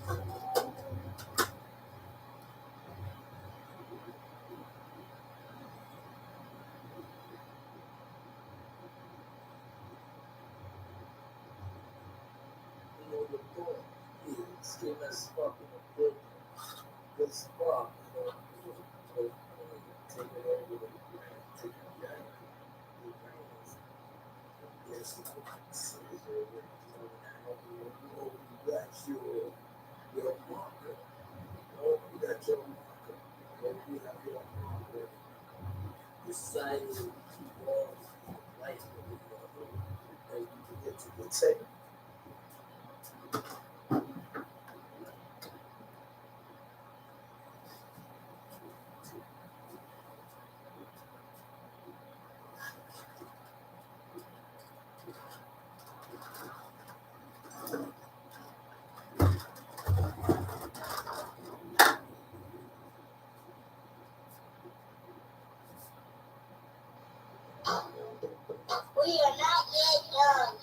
You know, the point is, getting that spark in the building. The spark, you know, taking over the brand, taking back the brands. Yes, says your way. You know, you got your marker. Oh, you got your marker. Oh, you have your marker. Deciding to keep on life and you get to protect. We are not yet done.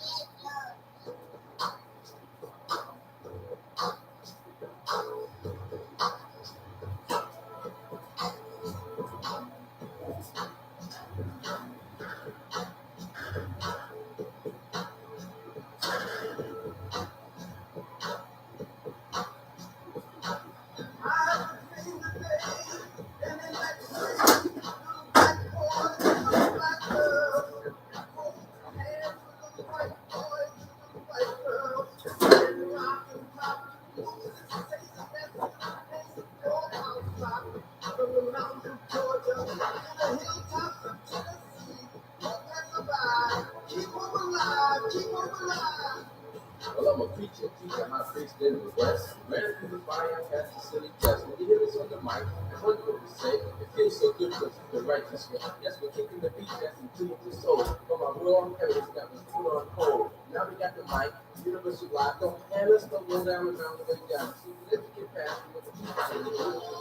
Well, I'm a preacher, teacher, high priest in the West. Ran through the fire, cast the silly test. When you hear this on the mic, I heard what you say. It feels so good to the righteous way. Yes, we're kicking the beat that's in tune with the soul. From our raw heritage that was put on hold. Now we got the mic, universal live. Don't hand us, don't go down around the way down. See, we live to get past what the people say.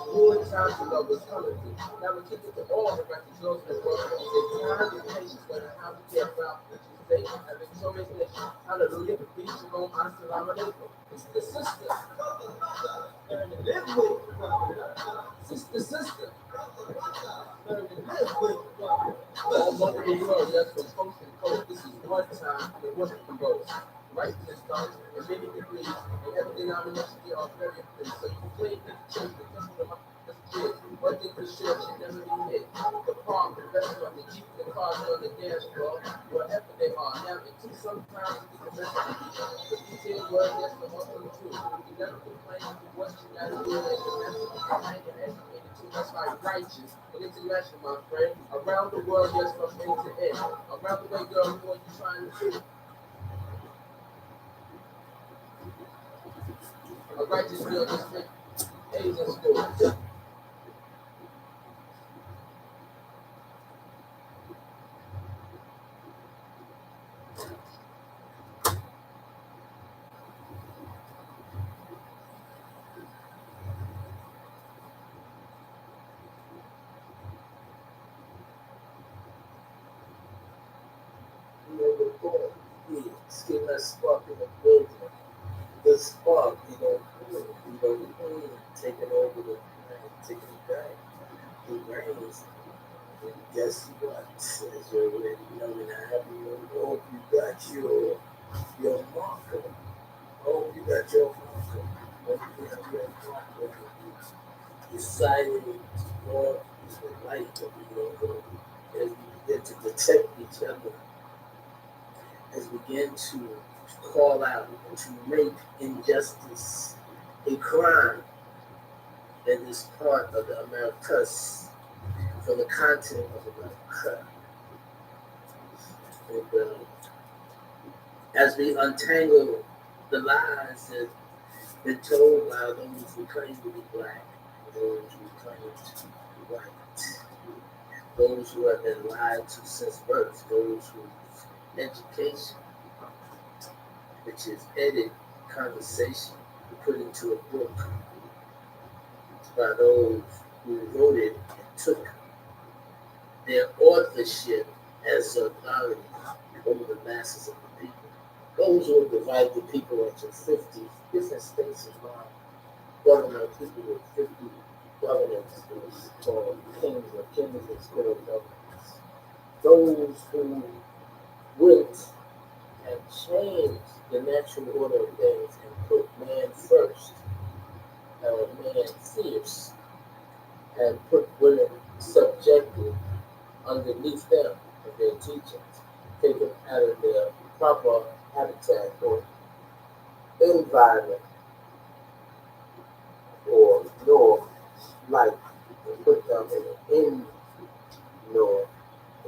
Who in time to love was coming through. Now we're kicking to all the righteous those that work. It's time and patience, but how we care about what you say. A victorious nation. Hallelujah. Peace, shalom, assalamu alaikum. It's the sister. Learn to live with. Sister. Learn to live with. All over the world, yes, from coast to coast. This is one time and one of the most. Righteousness comes in many degrees, and every denomination they are very pleased. So you can play the church, the temple of the kids. One thing for sure should never be hit. The park, the restaurant, the jeep, the cars on the dance floor, wherever they are. Now, until sometimes we can rest in peace. The detailed word, yes, the Muslim truth. You never complain for what you gotta do, and the message is hanging and educated too. That's why righteous and international, my friend. Around the world, yes, from end to end. Around the way, girl, who are you trying to do? A righteous girl just make A's in school. You know, the thought is getting that spark in the building. The spark, taking over the brain, taking it back. The brains. And guess what? Says you already know and I have you hope you got your marker. Hope you got your marker. Hope you have your marker. Decided to go the light of the world as we begin to protect each other, as we begin to call out, to make injustice a crime in this part of the Americas, for the continent of America. And as we untangle the lies that have been told by those who claim to be black, those who claim to be white, those who have been lied to since birth, those whose education, which is edited conversation, put into a book by those who wrote it and took their authorship as authority over the masses of the people. Those who have divided the people into 50 different states of mind. government, people with 50 governments is called kings or kings and square governments. Those who went and changed the natural order of things and put man first, man fierce, and put women subjected underneath them of their teachings, taken out of their proper habitat or environment or nor life and put them in an nor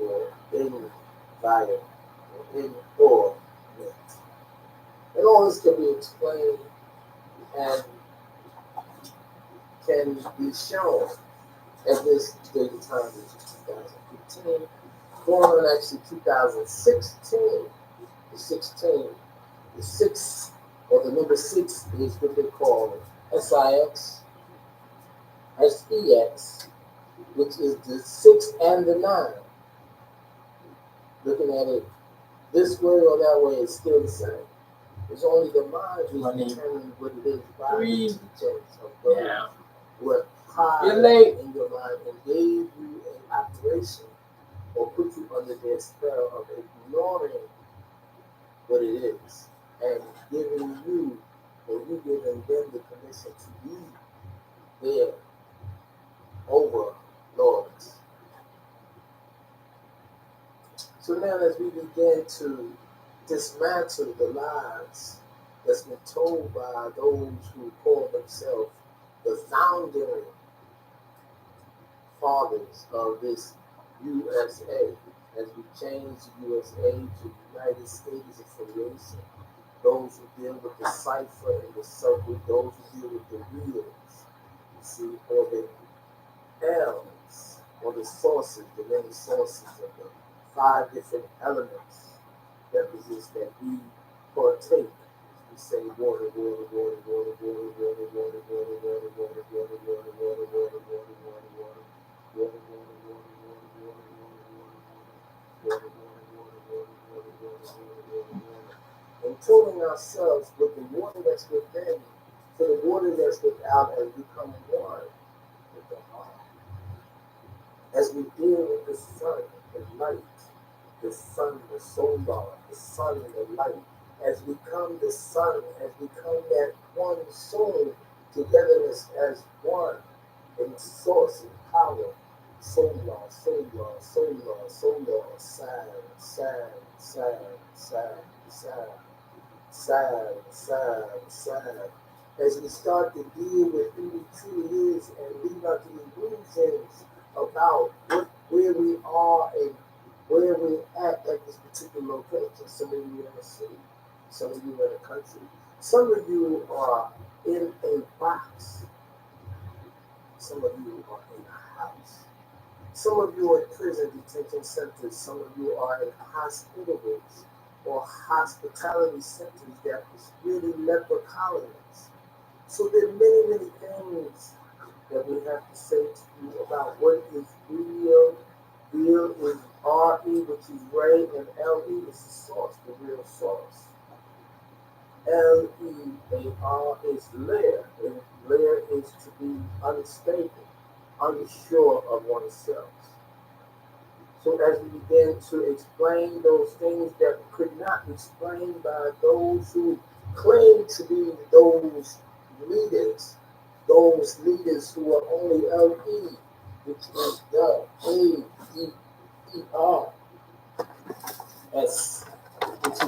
or environment or environment. And all this can be explained and can be shown at this date of time, which is 2015, going on actually 2016. The six, or the number six is what they call SIX, SEX, which is the six and the nine. Looking at it this way or that way, it's still the same. It's only the mind who determines what it is by the teachings of those who have high in your mind and gave you an operation or put you under their spell of ignoring what it is and giving you or you giving them the permission to be their overlords. So now as we begin to dismantle the lies that's been told by those who call themselves the founding fathers of this USA, as we change the USA to United States affiliation, those who deal with the cipher and the circle, those who deal with the wheels, you see, or the L's, or the sources, the many sources of the 5 different elements that resist that we partake. We say water, water, water, water, water, water, water, water, water, water, water, water, water, water, water, water, and toning ourselves with the water that's within to the water that's without as we become one with the heart. As we deal with the sun, the light, the sun, the solar, the sun, the light, as we come the sun, as we come that one soul, togetherness as one in source and power, solar, solar, solar, solar, side, side, side, side, side, side, side, side. As we start to deal with who we truly is and leave out the illusions about where we are and where we at this particular location. Some of you in the city, some of you in the country, some of you are in a box, some of you are in a house, some of you are in prison detention centers, some of you are in hospitals or hospitality centers that was really leper colonies. So there are many, many things that we have to say to you about what is real. Real is R-E, which is Ray, and L-E is the source, the real source. L-E-A-R is lair, and lair is to be unstable, unsure of oneself. So as we begin to explain those things that could not be explained by those who claim to be those leaders who are only L-E, which is the A-E-E-R, S, which is the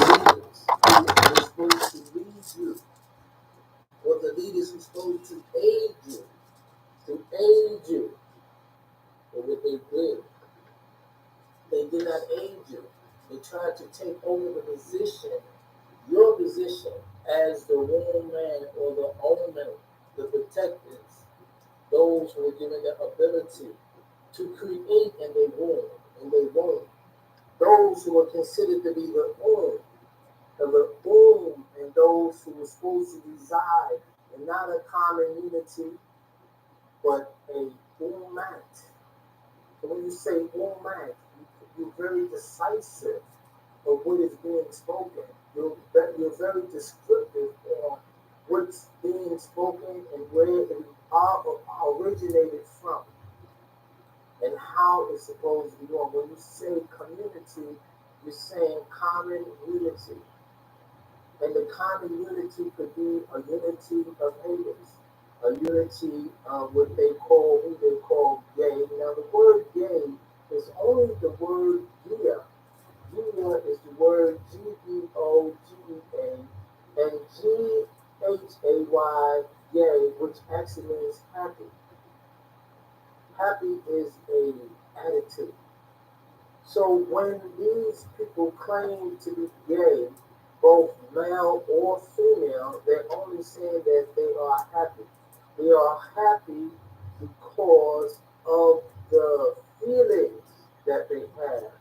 leaders who are supposed to lead you, or the leaders who are supposed to aid you, but what they did, they did not aid you. They tried to take over the position, your position, as the woman or the owner, the protectors, those who were given the ability to create in their womb, those who were considered to be the womb, and those who were supposed to reside in not a common unity, but a woman. So when you say woman, you're very decisive of what is being spoken. You're very descriptive on what's being spoken and where it originated from and how it's supposed to be going. When you say community, you're saying common unity. And the common unity could be a unity of haters, a unity of what they call, who they call gay. Now, the word gay is only the word gia. Gia is the word Geoga, and Ghay, gay, which actually means happy. Happy is a attitude. So when these people claim to be gay, both male or female, they're only saying that they are happy. They are happy because of the feelings that they have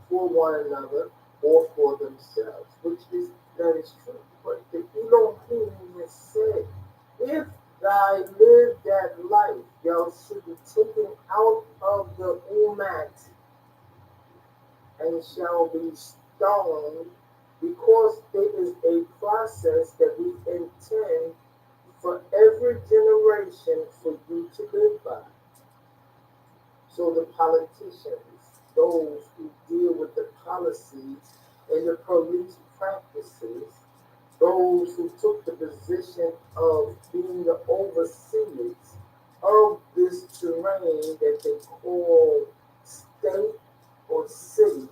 for one another or for themselves, which is that is true. But the Elohim has said, if thy live that life, thou should be taken out of the umat and shall be stoned, because it is a process that we intend for every generation for you to live by. So the politicians, those who deal with the policies and the police practices, those who took the position of being the overseers of this terrain that they call state or city,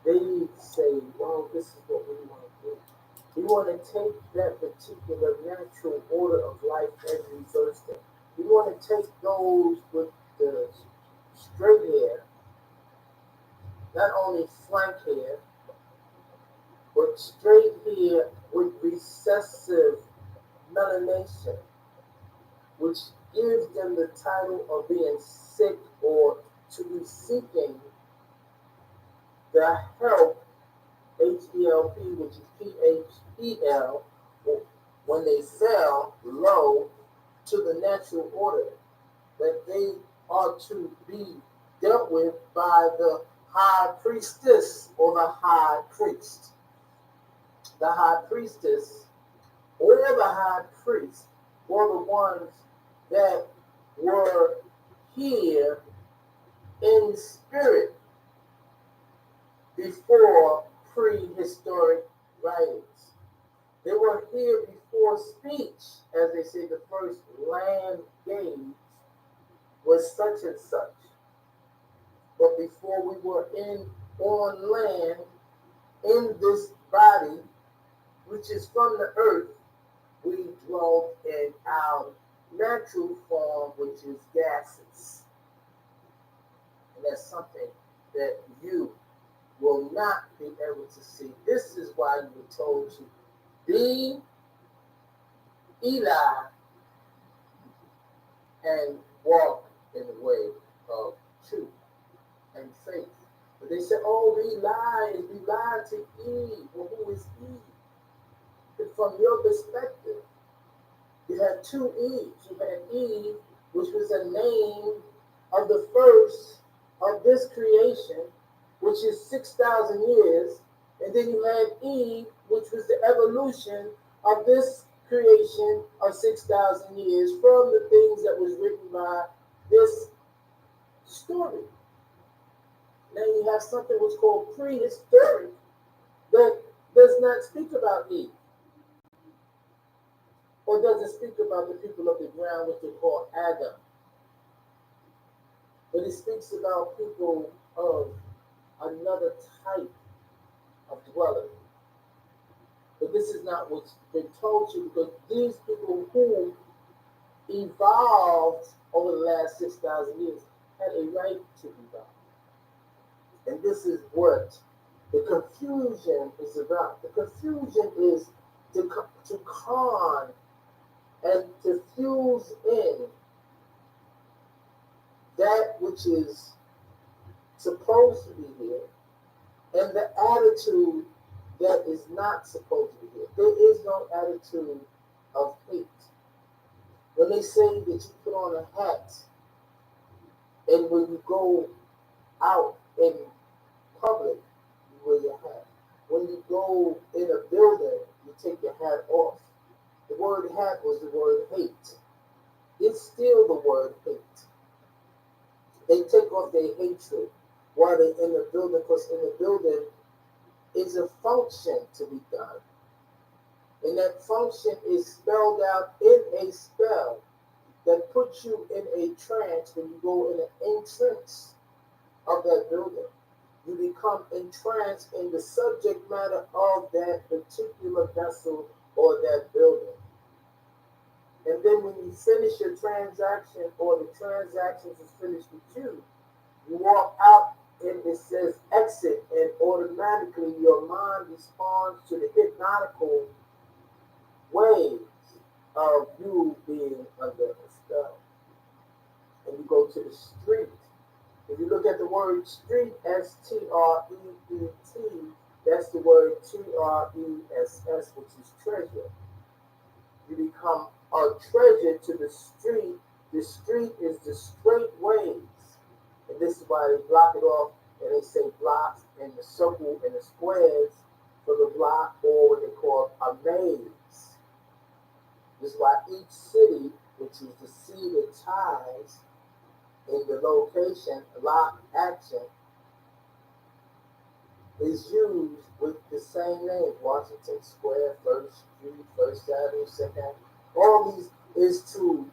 they say, well, this is what we want to do. We want to take that particular natural order of life and reverse it. We want to take those with the straight hair, not only flank hair, but straight hair with recessive melanation, which gives them the title of being sick or to be seeking the help, H-E-L-P, which is P-H-E-L, when they fell low to the natural order, that they are to be dealt with by the high priestess or the high priest. The high priestess or the high priest were the ones that were here in spirit before prehistoric writings. They were here before speech, as they say, the first land gauge was such and such. But before we were on land, in this body, which is from the earth, we dwelt in our natural form, which is gases. And that's something that you will not be able to see. This is why you were told to be Eli and walk in the way of truth and faith. But they said, oh, we lied to Eve. Well, who is Eve? And from your perspective, you had two Eves. You had Eve, which was a name of the first of this creation, which is 6,000 years. And then you had Eve, which was the evolution of this creation of 6,000 years from the things that was written by this story. Now you have something what's called prehistoric that does not speak about Eve, or doesn't speak about the people of the ground, which they call Adam. But it speaks about people of another type of dweller. But this is not what's been told you, because these people who evolved over the last 6,000 years had a right to evolve. And this is what the confusion is about. The confusion is to con and to fuse in that which is supposed to be here and the attitude that is not supposed to be here. There is no attitude of hate. When they say that you put on a hat and when you go out in public, you wear your hat. When you go in a building, you take your hat off. The word hat was the word hate. It's still the word hate. They take off their hatred while they're in the building, because in the building is a function to be done. And that function is spelled out in a spell that puts you in a trance when you go in the entrance of that building. You become entranced in the subject matter of that particular vessel or that building. And then when you finish your transaction or the transaction is finished with you, you walk out and it says exit, and automatically your mind responds to the hypnotical waves of you being under a spell. And you go to the street. If you look at the word street, S-T-R-E-E-T, that's the word T-R-E-S-S, which is treasure. You become a treasure to the street. The street is the straight ways. And this is why they block it off and they say blocks and the circle and the squares for the block, or what they call a maze. This is why each city, which is the sea that ties in the location, lock action, is used with the same name. Washington Square, First Street, First Avenue, Second Avenue. All these is to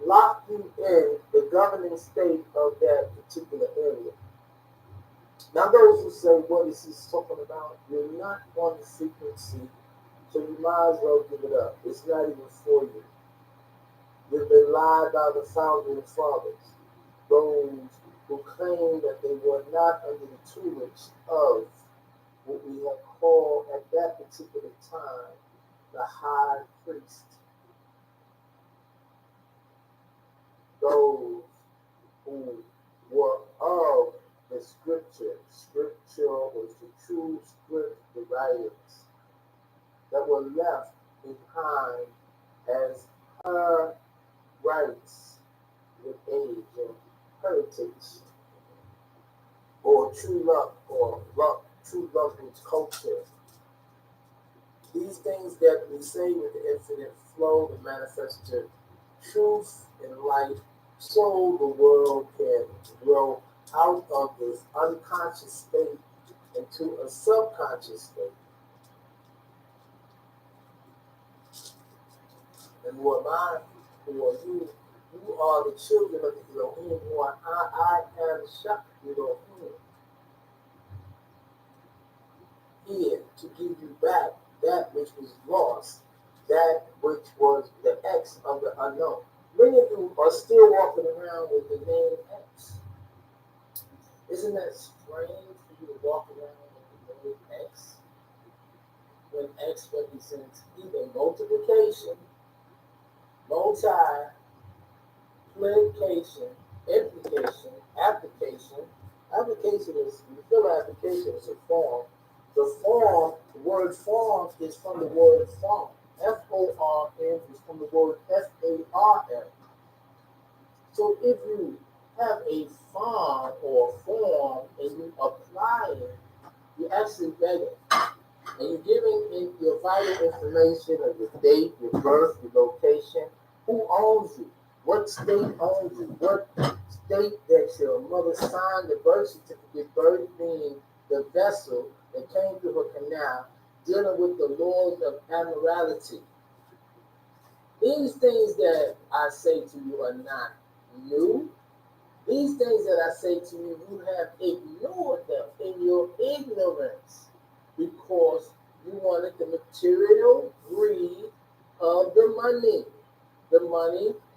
lock you in the governing state of that particular area. Now, those who say, what is he talking about? You're not on the frequency, so you might as well give it up. It's not even for you. You've been lied by the founding fathers, those who claim that they were not under the tutelage of what we have called at that particular time the high priest. Those who were of the scripture. Scripture was the true script, the writings that were left behind as her rights with age and heritage, or true love, or love, true love with culture. These things that we say with the infinite flow to manifest the truth in life, so the world can grow out of this unconscious state into a subconscious state. And who am I? Who are you? You are the children of the Elohim, who are I am Shak Elohim. Here to give you back that which was lost, that which was the X of the unknown. Many of you are still walking around with the name X. Isn't that strange for you to walk around with the name X? When X represents either multiplication, multiplication, implication, application. Application is, you feel application is a form. The form, the word form is from the word farm. F-O-R-M is from the word F-A-R-M. So if you have a farm or form and you apply it, you actually beg it. And you're giving in your vital information of your date, your birth, your location, who owns you, what state owns you, what state that your mother signed the birth certificate, birth being the vessel that came through her canal, dealing with the laws of amorality. These things that I say to you are not new. These things that I say to you, you have ignored them in your ignorance because you wanted the material greed of the money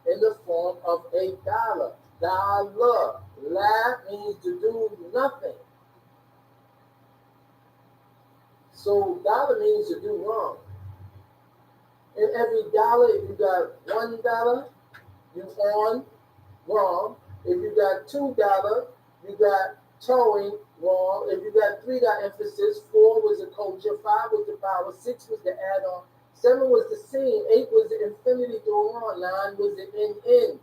in the form of a dollar. Dollar. La means to do nothing. So dollar means to do wrong. And every dollar, if you got $1, you on wrong. If you got $2, you got towing wrong. If you got 3, got emphasis. 4 was the culture. 5 was the power. 6 was the add-on. 7 was the scene. 8 was the infinity going on. 9 was the in.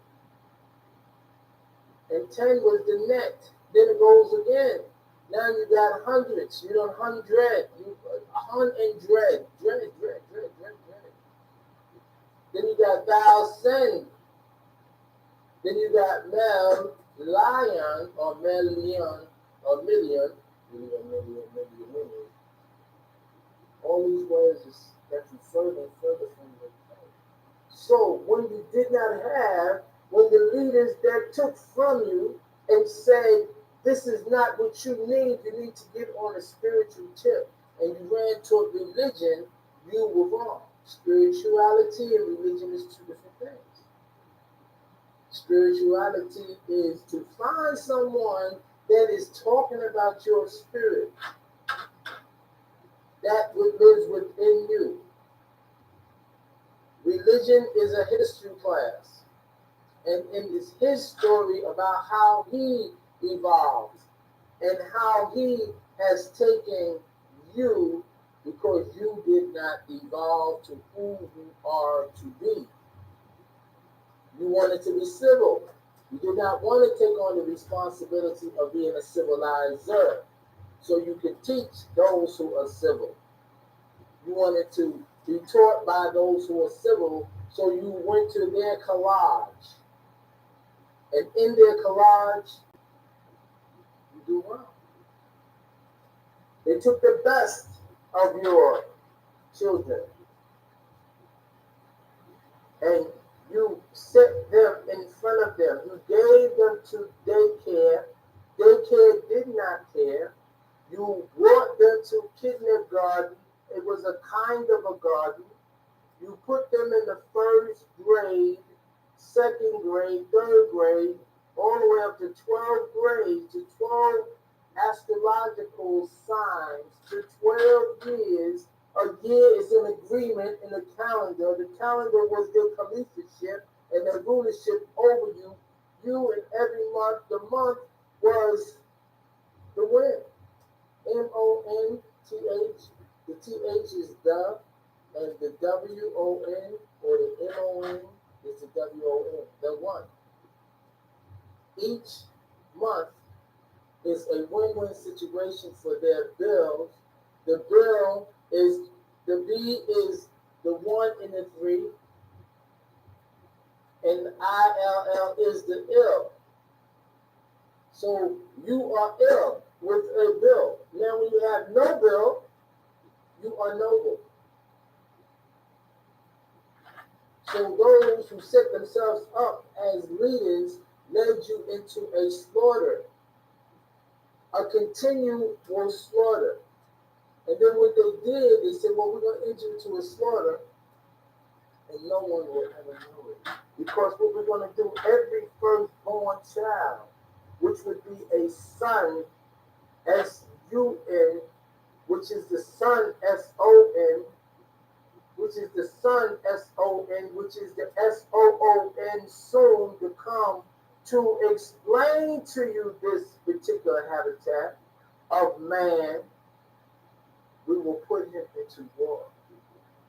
And 10 was the net. Then it goes again. Now you got hundreds. You don't hundred. You dread. Then you got thousand. Then you got lion or million or million. All these words is that you further and further from your point. So when you did not have, when the leaders that took from you and said, this is not what you need to get on a spiritual tip, and you ran toward religion, you were wrong. Spirituality and religion is two different things. Spirituality is to find someone that is talking about your spirit, that lives within you. Religion is a history class, and it's his story about how he evolved and how he has taken you because you did not evolve to who you are to be. You wanted to be civil. You did not want to take on the responsibility of being a civilizer so you could teach those who are civil. You wanted to be taught by those who are civil, so you went to their collage. And in their collage, you do wrong. They took the best of your children and you set them in front of them. You gave them to daycare. Daycare did not care. You brought them to kindergarten. It was a kind of a garden. You put them in the first grade, second grade, third grade, all the way up to 12th grade, to 12 astrological signs, to 12 years. A year is an agreement in the calendar. The calendar was their caliphship and their rulership over you. You and every month, the month was the win. MONTH. The TH is the, and the WON or the MON is the WON, the one. Each month is a win-win situation for their bills. The bill is, the B is the 1 and the 3, and ILL is the ill. So you are ill with a bill. Now when you have no bill, you are noble. So those who set themselves up as leaders led you into a slaughter, a continual slaughter. And then what they did, they said, well, we're going to enter into a slaughter, and no one will ever know it. Because what we're going to do, every firstborn child, which would be a son, S-U-N, which is the son, S-O-N, which is the son, S-O-N, which is the S-O-O-N, soon to come to explain to you this particular habitat of man. We will put him into war.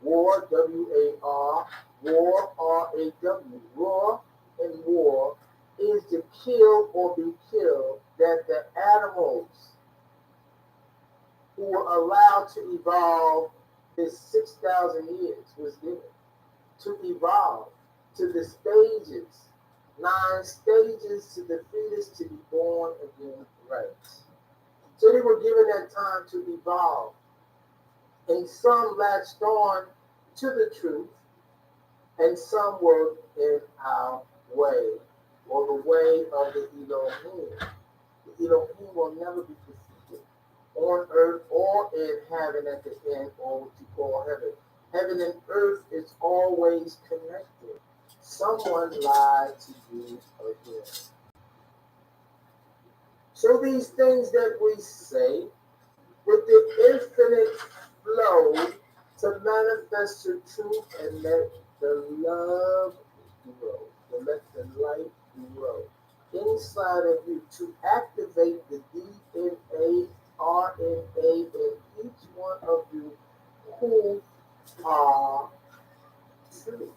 War, W-A-R, war, R-A-W. War and war is to kill or be killed, that the animals who were allowed to evolve this 6,000 years was given to evolve to the stages, 9 stages to the fetus to be born again right. So they were given that time to evolve. And some latched on to the truth, and some were in our way, or the way of the Elohim. The Elohim will never be defeated on earth or in heaven at the end, or what you call heaven. Heaven and earth is always connected. Someone lied to you again. So these things that we say, with the infinite flow to manifest the truth and let the love grow, to let the light grow inside of you, to activate the DNA, RNA in each one of you who are true.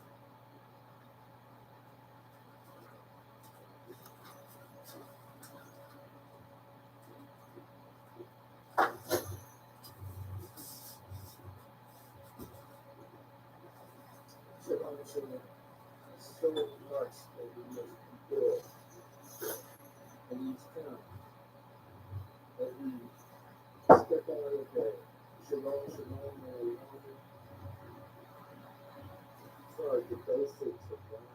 Shalom, shalom. So much that we must be good in these times as we step out of the shalom, shalom, and sorry, the basics of God.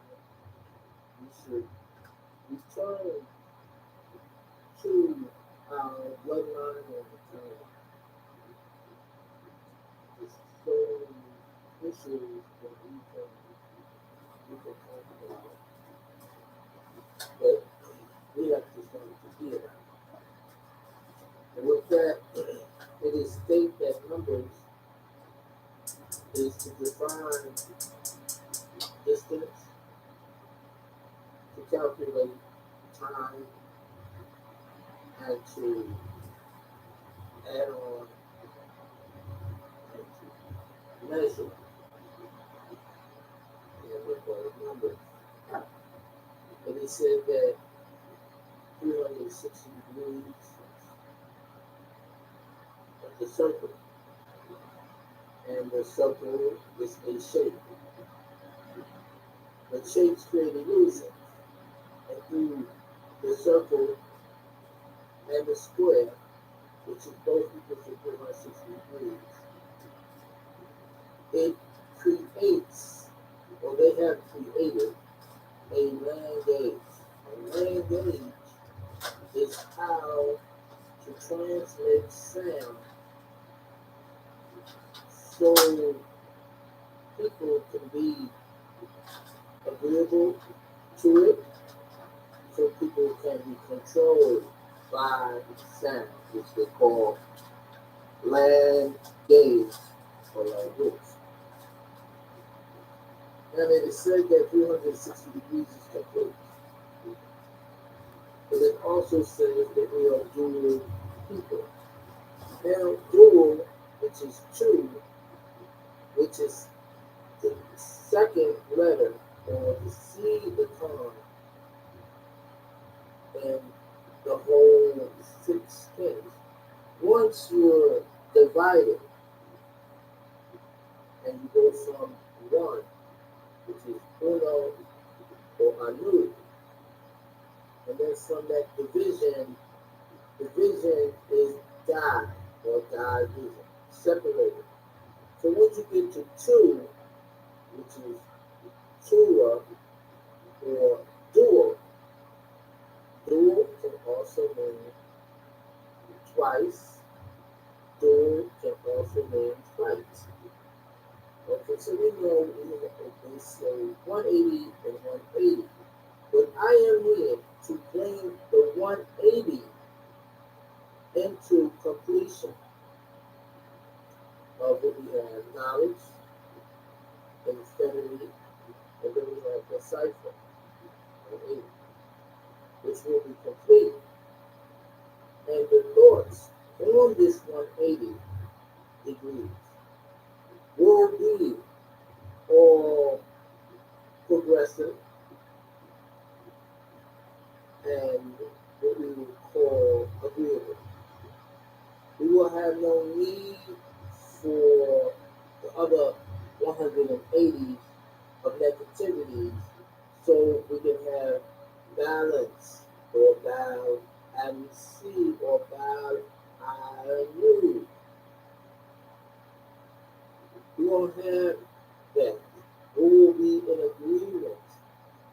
We should return to our bloodline and return. There's so many issues that we can talk about, but we have to start to hear. And with that, it is state that numbers is to define distance, to calculate time, and to add on and to measure with those numbers. And he said that 360 degrees of the circle, and the circle is a shape. But shapes create illusions, and through the circle and the square, which is both equal to 360 degrees, it creates, or they have created, a land gauge. A land gauge is how to translate sound so people can be agreeable to it, so people can be controlled by sound, which they call land gauge or language. And it is said that 360 degrees is complete. But it also says that we are dual people. Now, dual, which is two, which is the second letter, or the C, the con, and the whole 6 things. Once you're divided, and you go from 1, which is uno or anu, and then from that division is die or division, separated. So once you get to 2, which is tua or dual, dual can also mean twice, dual can also mean twice. Okay, so we know they say 180 and 180. But I am here to bring the 180 into completion of what we have: knowledge, infinity, and then we have the cipher, 180, which will be complete. And the thoughts on this 180 degrees will be all progressive and what we would call agreeable. We will have no need for the other 180 of negativity, so we can have balance, or bow and see, or bow I knew. We won't have that. We will be in agreement.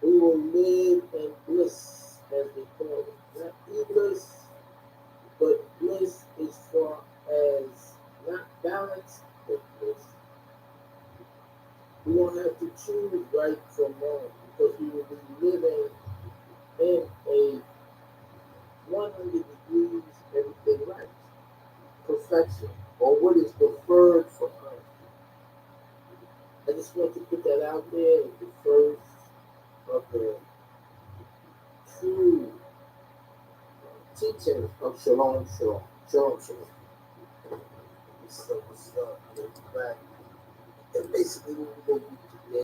We will live in bliss, as they call it. Not bliss, but bliss is far as not balance, but bliss. We won't have to choose right from wrong, because we will be living in a 100 degrees, everything right. Perfection, or what is preferred for us. I just want to put that out there as the first of the true teachings of Shalom Shalom. Shalom Shalom. So, back. And basically, what we're going to be